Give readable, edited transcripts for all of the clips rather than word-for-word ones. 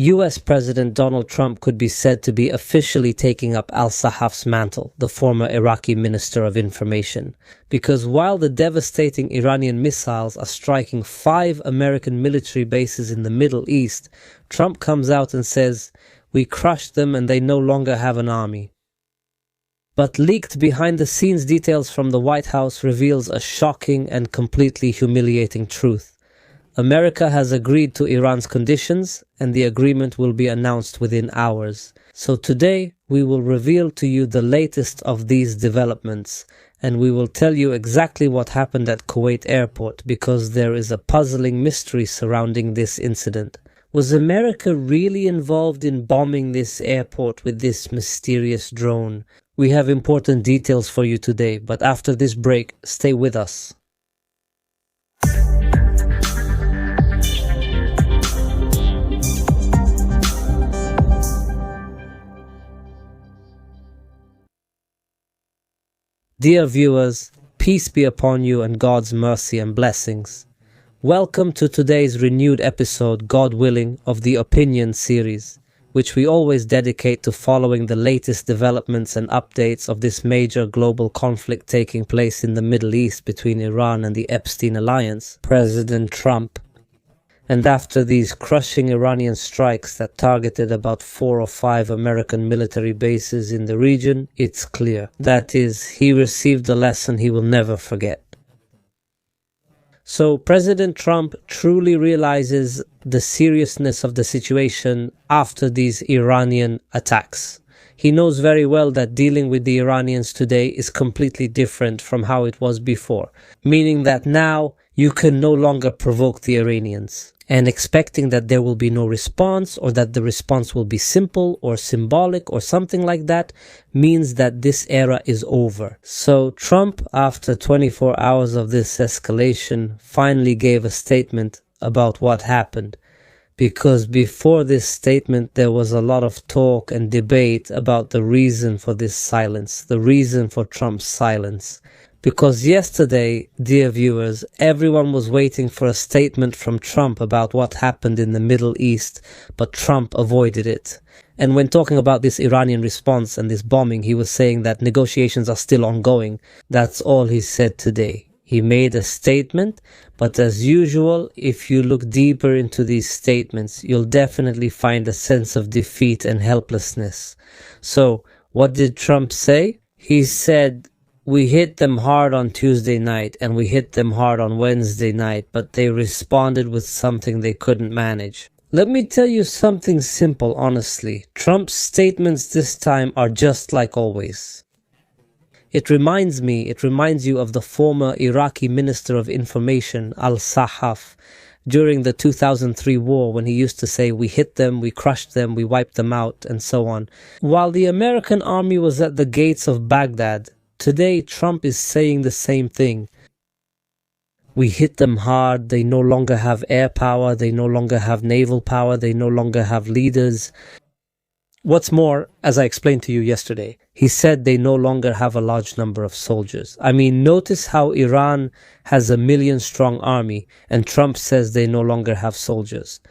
US President Donald Trump could be said to be officially taking up al-Sahaf's mantle, the former Iraqi Minister of Information, because while the devastating Iranian missiles are striking 5 American military bases in the Middle East, Trump comes out and says, "We crushed them and they no longer have an army." But leaked behind-the-scenes details from the White House reveals a shocking and completely humiliating truth. America has agreed to Iran's conditions, and the agreement will be announced within hours. So today, we will reveal to you the latest of these developments, and we will tell you exactly what happened at Kuwait airport, because there is a puzzling mystery surrounding this incident. Was America really involved in bombing this airport with this mysterious drone? We have important details for you today, but after this break, stay with us. Dear viewers, peace be upon you and God's mercy and blessings. Welcome to today's renewed episode, God willing, of the Opinion series, which we always dedicate to following the latest developments and updates of this major global conflict taking place in the Middle East between Iran and the Epstein Alliance, President Trump. And after these crushing Iranian strikes that targeted about 4 or 5 American military bases in the region, it's clear. That is, he received a lesson he will never forget. So President Trump truly realizes the seriousness of the situation after these Iranian attacks. He knows very well that dealing with the Iranians today is completely different from how it was before, meaning that now you can no longer provoke the Iranians. And expecting that there will be no response, or that the response will be simple or symbolic or something like that, means that this era is over. So Trump, after 24 hours of this escalation, finally gave a statement about what happened. Because before this statement, there was a lot of talk and debate about the reason for this silence, the reason for Trump's silence. Because yesterday, dear viewers, everyone was waiting for a statement from Trump about what happened in the Middle East, but Trump avoided it. And when talking about this Iranian response and this bombing, he was saying that negotiations are still ongoing. That's all he said today. He made a statement, but as usual, if you look deeper into these statements, you'll definitely find a sense of defeat and helplessness. So, what did Trump say? He said, "We hit them hard on Tuesday night and we hit them hard on Wednesday night, but they responded with something they couldn't manage." Let me tell you something simple, honestly. Trump's statements this time are just like always. It reminds you of the former Iraqi Minister of Information, al-Sahaf, during the 2003 war, when he used to say, "We hit them, we crushed them, we wiped them out," and so on. While the American army was at the gates of Baghdad, today, Trump is saying the same thing. We hit them hard, they no longer have air power, they no longer have naval power, they no longer have leaders. What's more, as I explained to you yesterday, he said they no longer have a large number of soldiers. I mean, notice how Iran has a 1 million-strong army, and Trump says they no longer have soldiers.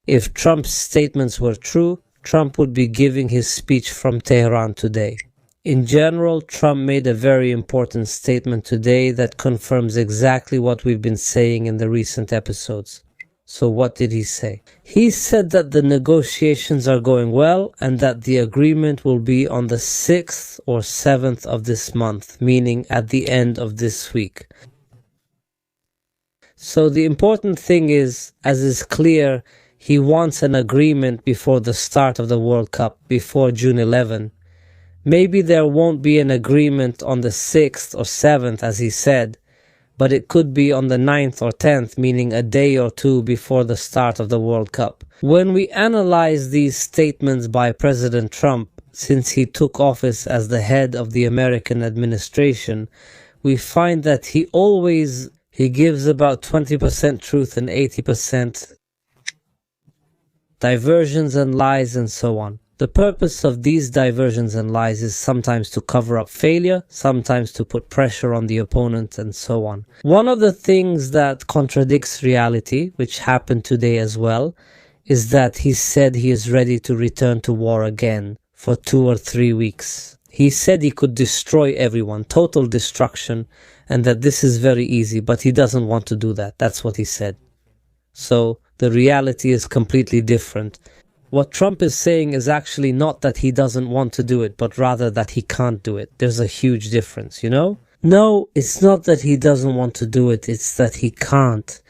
If Trump's statements were true, Trump would be giving his speech from Tehran today. In general, Trump made a very important statement today that confirms exactly what we've been saying in the recent episodes. So what did he say? He said that the negotiations are going well and that the agreement will be on the 6th or 7th of this month, meaning at the end of this week. So the important thing is, as is clear, he wants an agreement before the start of the World Cup, before June 11. Maybe there won't be an agreement on the 6th or 7th, as he said, but it could be on the 9th or 10th, meaning a day or two before the start of the World Cup. When we analyze these statements by President Trump, since he took office as the head of the American administration, we find that he gives about 20% truth and 80% diversions and lies and so on. The purpose of these diversions and lies is sometimes to cover up failure, sometimes to put pressure on the opponent, and so on. One of the things that contradicts reality, which happened today as well, is that he said he is ready to return to war again for 2 or 3 weeks. He said he could destroy everyone, total destruction, and that this is very easy, but he doesn't want to do that. That's what he said. So the reality is completely different. What Trump is saying is actually not that he doesn't want to do it, but rather that he can't do it. There's a huge difference, you know? No, it's not that he doesn't want to do it, it's that he can't.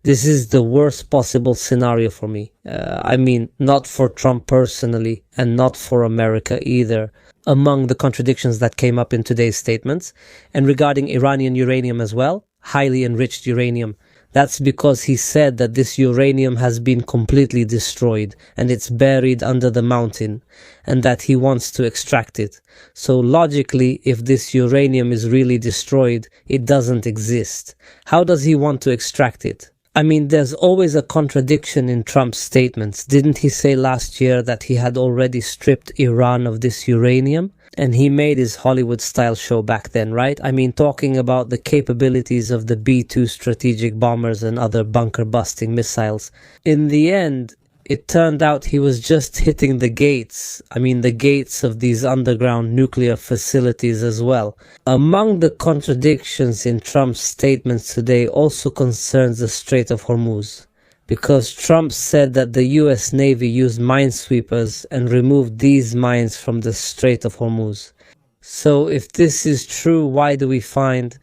This is the worst possible scenario for me. I mean, not for Trump personally, and not for America either. Among the contradictions that came up in today's statements, and regarding Iranian uranium as well, highly enriched uranium, that's because he said that this uranium has been completely destroyed and it's buried under the mountain, and that he wants to extract it. So logically, if this uranium is really destroyed, it doesn't exist. How does he want to extract it? I mean, there's always a contradiction in Trump's statements. Didn't he say last year that he had already stripped Iran of this uranium? And he made his Hollywood-style show back then, right? I mean, talking about the capabilities of the B-2 strategic bombers and other bunker-busting missiles. In the end, it turned out he was just hitting the gates. I mean, the gates of these underground nuclear facilities as well. Among the contradictions in Trump's statements today also concerns the Strait of Hormuz, because Trump said that the US Navy used minesweepers and removed these mines from the Strait of Hormuz. So if this is true, why do we find...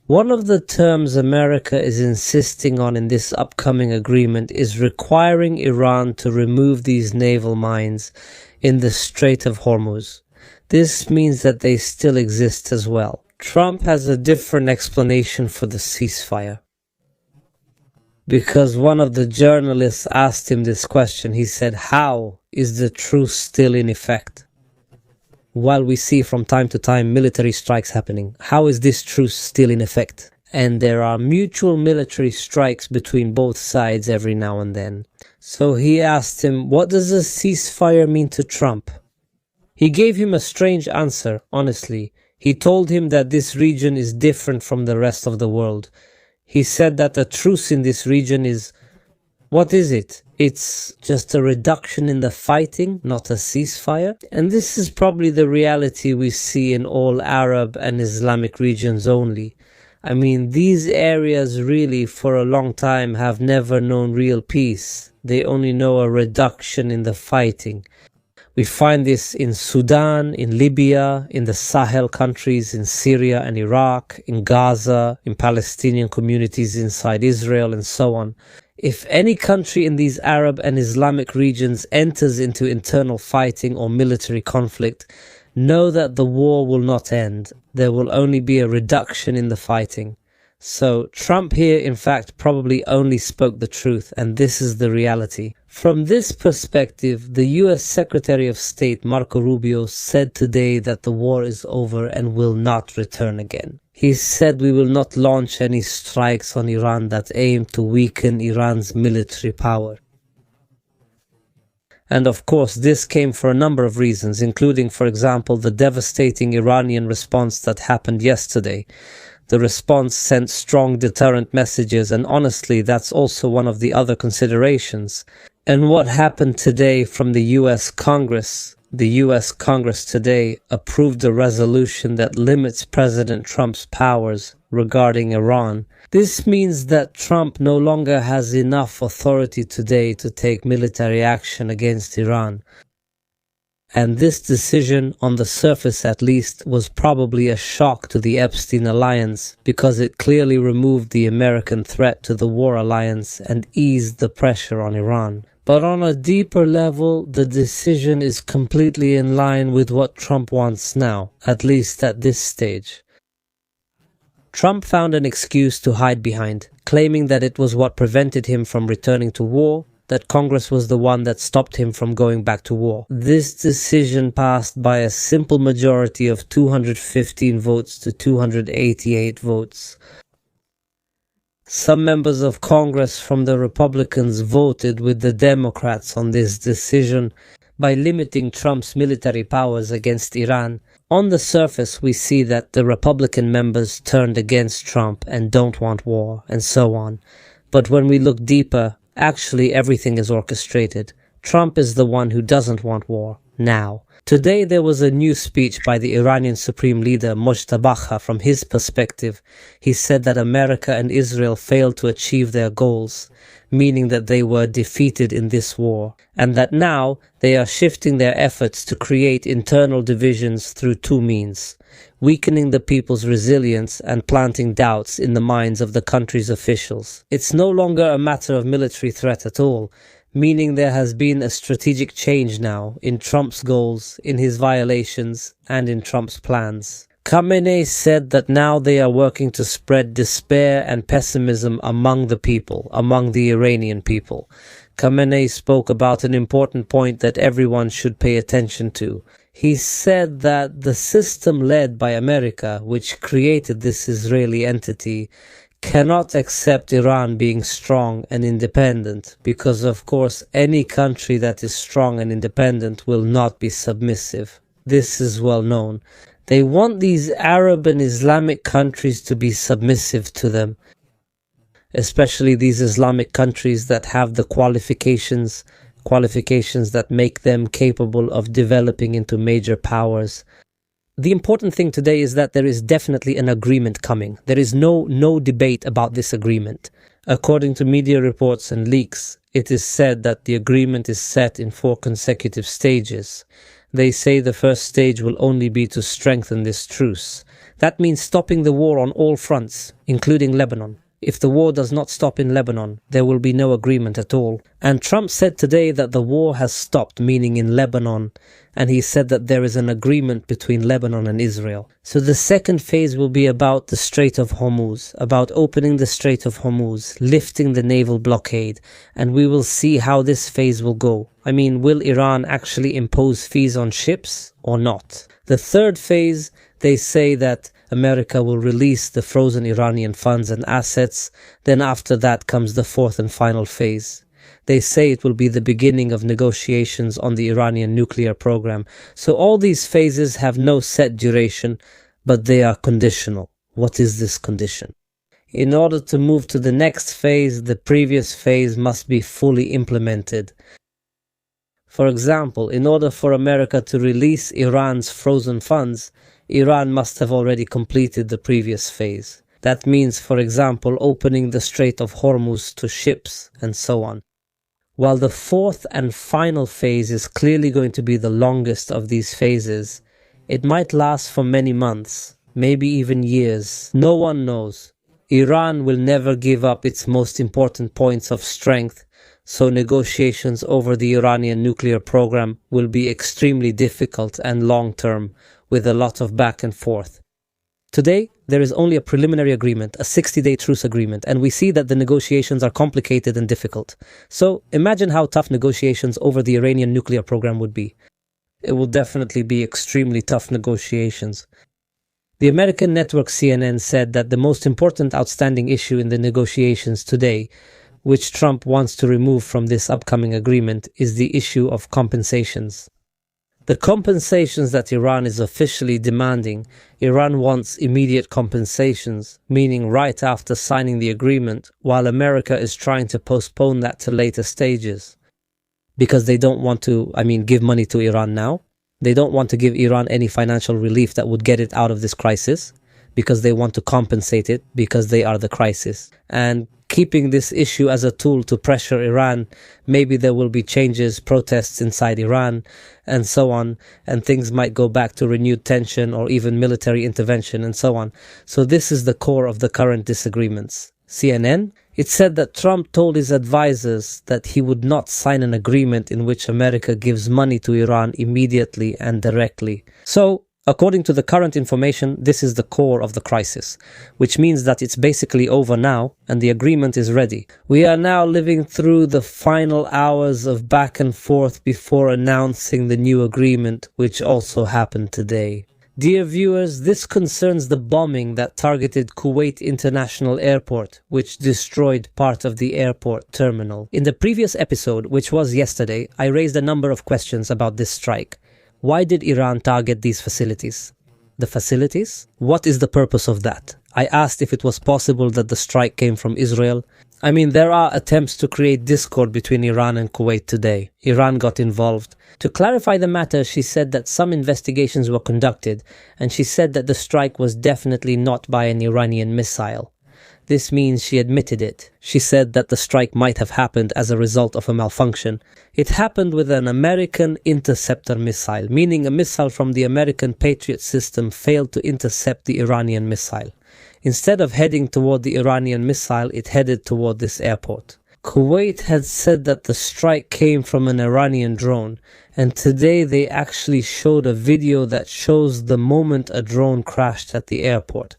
One of the terms America is insisting on in this upcoming agreement is requiring Iran to remove these naval mines in the Strait of Hormuz. This means that they still exist as well. Trump has a different explanation for the ceasefire. Because one of the journalists asked him this question, he said, "How is the truce still in effect? While we see from time to time military strikes happening, how is this truce still in effect?" And there are mutual military strikes between both sides every now and then. So he asked him, what does a ceasefire mean to Trump? He gave him a strange answer, honestly. He told him that this region is different from the rest of the world. He said that a truce in this region is... What is it? It's just a reduction in the fighting, not a ceasefire. And this is probably the reality we see in all Arab and Islamic regions only. I mean, these areas really for a long time have never known real peace. They only know a reduction in the fighting. We find this in Sudan, in Libya, in the Sahel countries, in Syria and Iraq, in Gaza, in Palestinian communities inside Israel, and so on. If any country in these Arab and Islamic regions enters into internal fighting or military conflict, know that the war will not end. There will only be a reduction in the fighting. So Trump here, in fact, probably only spoke the truth, and this is the reality. From this perspective, the US Secretary of State Marco Rubio said today that the war is over and will not return again. He said we will not launch any strikes on Iran that aim to weaken Iran's military power. And of course, this came for a number of reasons, including, for example, the devastating Iranian response that happened yesterday. The response sent strong deterrent messages, and honestly, that's also one of the other considerations. And what happened today from the US Congress? The US Congress today approved a resolution that limits President Trump's powers regarding Iran. This means that Trump no longer has enough authority today to take military action against Iran. And this decision, on the surface at least, was probably a shock to the Epstein alliance, because it clearly removed the American threat to the war alliance and eased the pressure on Iran. But on a deeper level, the decision is completely in line with what Trump wants now, at least at this stage. Trump found an excuse to hide behind, claiming that it was what prevented him from returning to war, that Congress was the one that stopped him from going back to war. This decision passed by a simple majority of 215 votes to 288 votes. Some members of Congress from the Republicans voted with the Democrats on this decision by limiting Trump's military powers against Iran. On the surface, we see that the Republican members turned against Trump and don't want war, and so on. But when we look deeper, Actually, everything is orchestrated. Trump is the one who doesn't want war, now. Today there was a new speech by the Iranian Supreme Leader Mojtaba. From his perspective, he said that America and Israel failed to achieve their goals, meaning that they were defeated in this war, and that now they are shifting their efforts to create internal divisions through two means: weakening the people's resilience and planting doubts in the minds of the country's officials. It's no longer a matter of military threat at all, meaning there has been a strategic change now in Trump's goals, in his violations, and in Trump's plans. Khamenei said that now they are working to spread despair and pessimism among the people, among the Iranian people. Khamenei spoke about an important point that everyone should pay attention to. He said that the system led by America, which created this Israeli entity, cannot accept Iran being strong and independent, because of course any country that is strong and independent will not be submissive. This is well known. They want these Arab and Islamic countries to be submissive to them, especially these Islamic countries that have the qualifications that make them capable of developing into major powers. The important thing today is that there is definitely an agreement coming. There is no debate about this agreement. According to media reports and leaks, it is said that the agreement is set in 4 consecutive stages. They say the first stage will only be to strengthen this truce. That means stopping the war on all fronts, including Lebanon. If the war does not stop in Lebanon, there will be no agreement at all. And Trump said today that the war has stopped, meaning in Lebanon, and he said that there is an agreement between Lebanon and Israel. So the second phase will be about the Strait of Hormuz, about opening the Strait of Hormuz, lifting the naval blockade, and we will see how this phase will go. I mean, will Iran actually impose fees on ships or not? The third phase, they say that America will release the frozen Iranian funds and assets. Then after that comes the fourth and final phase. They say it will be the beginning of negotiations on the Iranian nuclear program. So all these phases have no set duration, but they are conditional. What is this condition? In order to move to the next phase, the previous phase must be fully implemented. For example, in order for America to release Iran's frozen funds, Iran must have already completed the previous phase. That means, for example, opening the Strait of Hormuz to ships and so on. While the fourth and final phase is clearly going to be the longest of these phases, it might last for many months, maybe even years. No one knows. Iran will never give up its most important points of strength, so negotiations over the Iranian nuclear program will be extremely difficult and long-term, with a lot of back and forth. Today, there is only a preliminary agreement, a 60-day truce agreement, and we see that the negotiations are complicated and difficult. So imagine how tough negotiations over the Iranian nuclear program would be. It will definitely be extremely tough negotiations. The American network CNN said that the most important outstanding issue in the negotiations today, which Trump wants to remove from this upcoming agreement, is the issue of compensations. The compensations that Iran is officially demanding, Iran wants immediate compensations, meaning right after signing the agreement, while America is trying to postpone that to later stages. Because they don't want to, give money to Iran now. They don't want to give Iran any financial relief that would get it out of this crisis, because they want to compensate it, because they are the crisis. And keeping this issue as a tool to pressure Iran, maybe there will be changes, protests inside Iran, and so on, and things might go back to renewed tension or even military intervention and so on. So this is the core of the current disagreements. CNN? It said that Trump told his advisors that he would not sign an agreement in which America gives money to Iran immediately and directly. So, according to the current information, this is the core of the crisis, which means that it's basically over now and the agreement is ready. We are now living through the final hours of back and forth before announcing the new agreement, which also happened today. Dear viewers, this concerns the bombing that targeted Kuwait International Airport, which destroyed part of the airport terminal. In the previous episode, which was yesterday, I raised a number of questions about this strike. Why did Iran target these facilities? The facilities? What is the purpose of that? I asked if it was possible that the strike came from Israel, I mean, there are attempts to create discord between Iran and Kuwait today. Iran got involved. To clarify the matter, she said that some investigations were conducted, and she said that the strike was definitely not by an Iranian missile. This means she admitted it. She said that the strike might have happened as a result of a malfunction. It happened with an American interceptor missile, meaning a missile from the American Patriot system failed to intercept the Iranian missile. Instead of heading toward the Iranian missile, it headed toward this airport. Kuwait had said that the strike came from an Iranian drone, and today they actually showed a video that shows the moment a drone crashed at the airport.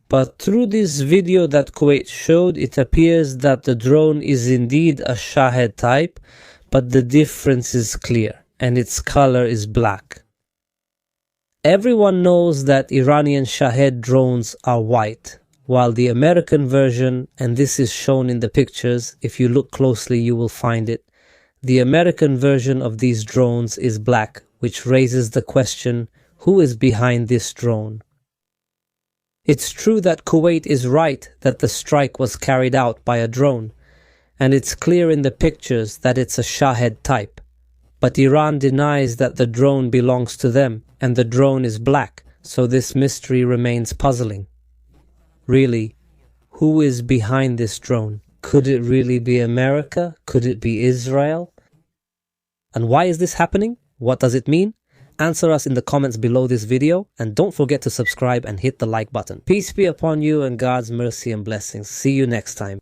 But through this video that Kuwait showed, it appears that the drone is indeed a Shahed type, but the difference is clear, and its color is black. Everyone knows that Iranian Shahed drones are white, while the American version, and this is shown in the pictures, if you look closely you will find it, the American version of these drones is black, which raises the question, who is behind this drone? It's true that Kuwait is right that the strike was carried out by a drone, and it's clear in the pictures that it's a Shahed type. But Iran denies that the drone belongs to them, and the drone is black, so this mystery remains puzzling. Really, who is behind this drone? Could it really be America? Could it be Israel? And why is this happening? What does it mean? Answer us in the comments below this video, and don't forget to subscribe and hit the like button. Peace be upon you and God's mercy and blessings. See you next time.